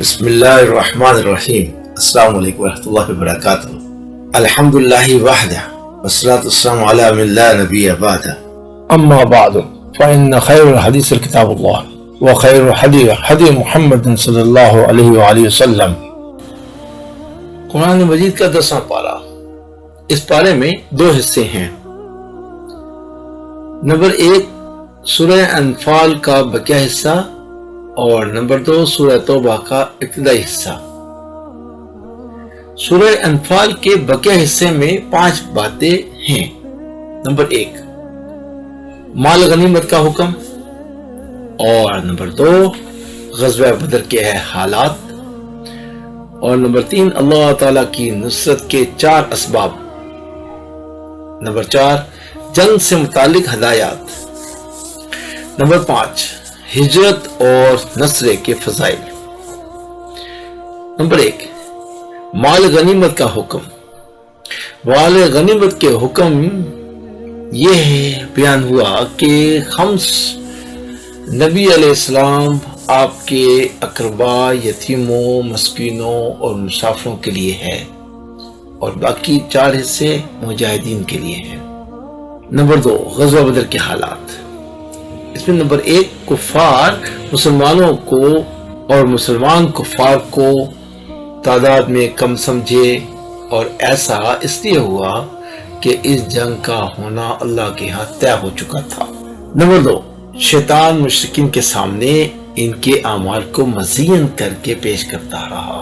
بسم اللہ الرحمن الرحیم۔ السلام علیکم ورحمۃ اللہ وبرکاتہ۔ الحمد للہ وحدہ والصلاۃ والسلام علی من لا نبی بعدہ، اما بعد فإن خیر الحدیث کتاب اللہ وخیر الحدی حدی محمد صلی اللہ علیہ وآلہ وسلم۔ قرآن مجید کا 10واں پارہ۔ اس پارے میں 2 حصے ہیں۔ نمبر 1 سورہ انفال کا بقیہ حصہ اور نمبر 2 سورہ توبہ کا ابتدائی حصہ۔ سورہ انفال کے بقیہ حصے میں 5 باتیں ہیں۔ نمبر 1 مال غنیمت کا حکم، اور نمبر 2 غزوہ بدر کے حالات، اور نمبر 3 اللہ تعالیٰ کی نصرت کے 4 اسباب، نمبر 4 جنگ سے متعلق ہدایات، نمبر 5 ہجرت اور نصرے کے فضائل۔ نمبر 1 مال غنیمت کا حکم۔ مال غنیمت کے حکم یہ بیان ہوا کہ خمس نبی علیہ السلام آپ کے اقربا، یتیموں، مسکینوں اور مسافروں کے لیے ہے، اور باقی 4 حصے مجاہدین کے لیے ہیں۔ نمبر 2 غزوہ بدر کے حالات۔ اس میں نمبر 1 کفار مسلمانوں کو اور مسلمان کفار کو تعداد میں کم سمجھے، اور ایسا اس لیے ہوا کہ اس جنگ کا ہونا اللہ کے ہاں طے ہو چکا تھا۔ نمبر 2 شیطان مشرکین کے سامنے ان کے اعمال کو مزین کر کے پیش کرتا رہا۔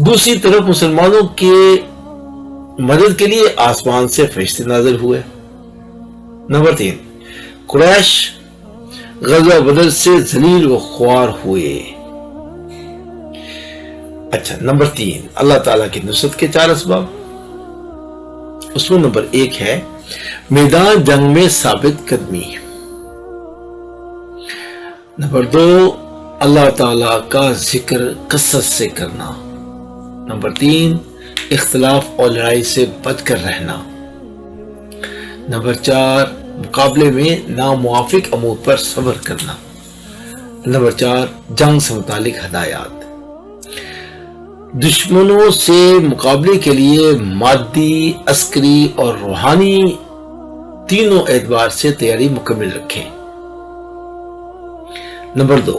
دوسری طرف مسلمانوں کے مدد کے لیے آسمان سے فرشتے نازل ہوئے۔ نمبر 3 قریش غزوہ بدر سے ذلیل و خوار ہوئے۔ اچھا، نمبر 3 اللہ تعالیٰ کی نصرت کے 4 اسباب۔ اس میں نمبر 1 ہے میدان جنگ میں ثابت قدمی۔ نمبر 2 اللہ تعالیٰ کا ذکر کثرت سے کرنا۔ نمبر 3 اختلاف اور لڑائی سے بچ کر رہنا۔ نمبر 4 مقابلے میں ناموافق امور پر صبر کرنا۔ نمبر 4 جنگ سے متعلق ہدایات۔ دشمنوں سے مقابلے کے لیے مادی، عسکری اور روحانی تینوں اعتبار سے تیاری مکمل رکھیں۔ نمبر 2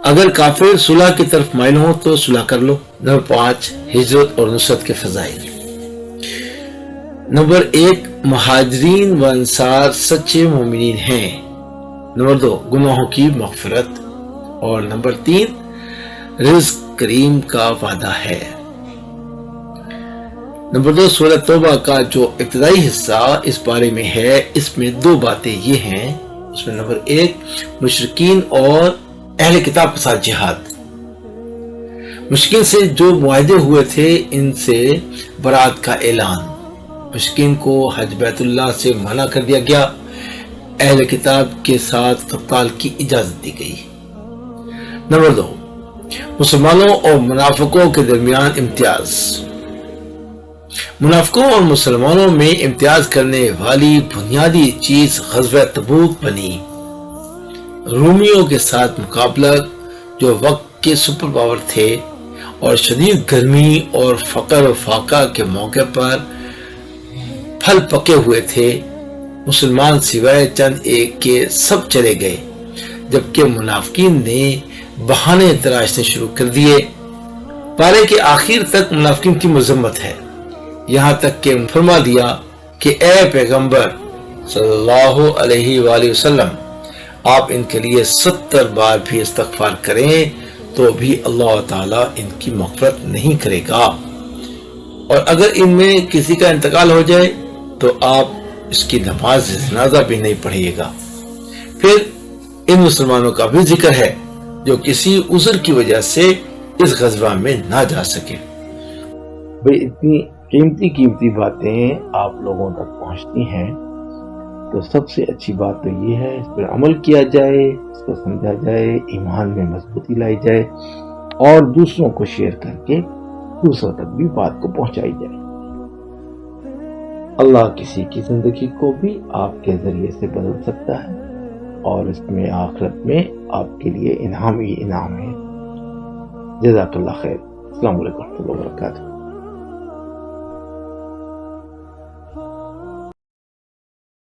اگر کافر صلح کی طرف مائل ہوں تو صلح کر لو۔ نمبر 5 ہجرت اور نصرت کے فضائل۔ نمبر 1 مہاجرین و انصار سچے مومنین ہیں۔ نمبر 2 گناہوں کی مغفرت، اور نمبر 3 رزق کریم کا وعدہ ہے۔ نمبر 2 سورہ توبہ کا جو ابتدائی حصہ اس بارے میں ہے، اس میں 2 باتیں یہ ہیں۔ اس میں نمبر 1 مشرکین اور اہل کتاب کے ساتھ جہاد۔ مشرکین سے جو معاہدے ہوئے تھے ان سے برات کا اعلان۔ مشرکین کو حج بیت اللہ سے منع کر دیا گیا، اہل کتاب کے ساتھ قتال کی اجازت دی گئی۔ نمبر 2 مسلمانوں اور منافقوں کے درمیان امتیاز۔ منافقوں اور مسلمانوں میں امتیاز کرنے والی بنیادی چیز غزوہ تبوک بنی۔ رومیوں کے ساتھ مقابلہ، جو وقت کے سپر پاور تھے اور شدید گرمی اور فقر و فاقہ کے موقع پر پھل پکے ہوئے تھے، مسلمان سوائے چند ایک کے سب چلے گئے، جبکہ منافقین نے بہانے تراشنے شروع کر دیے۔ پارے کے آخر تک منافقین کی مذمت ہے، یہاں تک کہ فرما دیا کہ اے پیغمبر صلی اللہ علیہ وآلہ وسلم، آپ ان کے لیے 70 بار بھی استغفار کریں تو بھی اللہ تعالیٰ ان کی مغفرت نہیں کرے گا، اور اگر ان میں کسی کا انتقال ہو جائے تو آپ اس کی نماز جنازہ بھی نہیں پڑھیے گا۔ پھر ان مسلمانوں کا بھی ذکر ہے جو کسی عذر کی وجہ سے اس غزوہ میں نہ جا سکے۔ بھئی اتنی قیمتی باتیں آپ لوگوں تک پہنچتی ہیں تو سب سے اچھی بات تو یہ ہے اس پر عمل کیا جائے، اس کو سمجھا جائے، ایمان میں مضبوطی لائی جائے، اور دوسروں کو شیئر کر کے دوسروں تک بھی بات کو پہنچائی جائے۔ اللہ کسی کی زندگی کو بھی آپ کے ذریعے سے بدل سکتا ہے، اور اس میں آخرت میں آپ کے لیے انعام ہی انعام ہے۔ جزاک اللہ خیر. السلام علیکم ورحمۃ اللہ وبرکاتہ.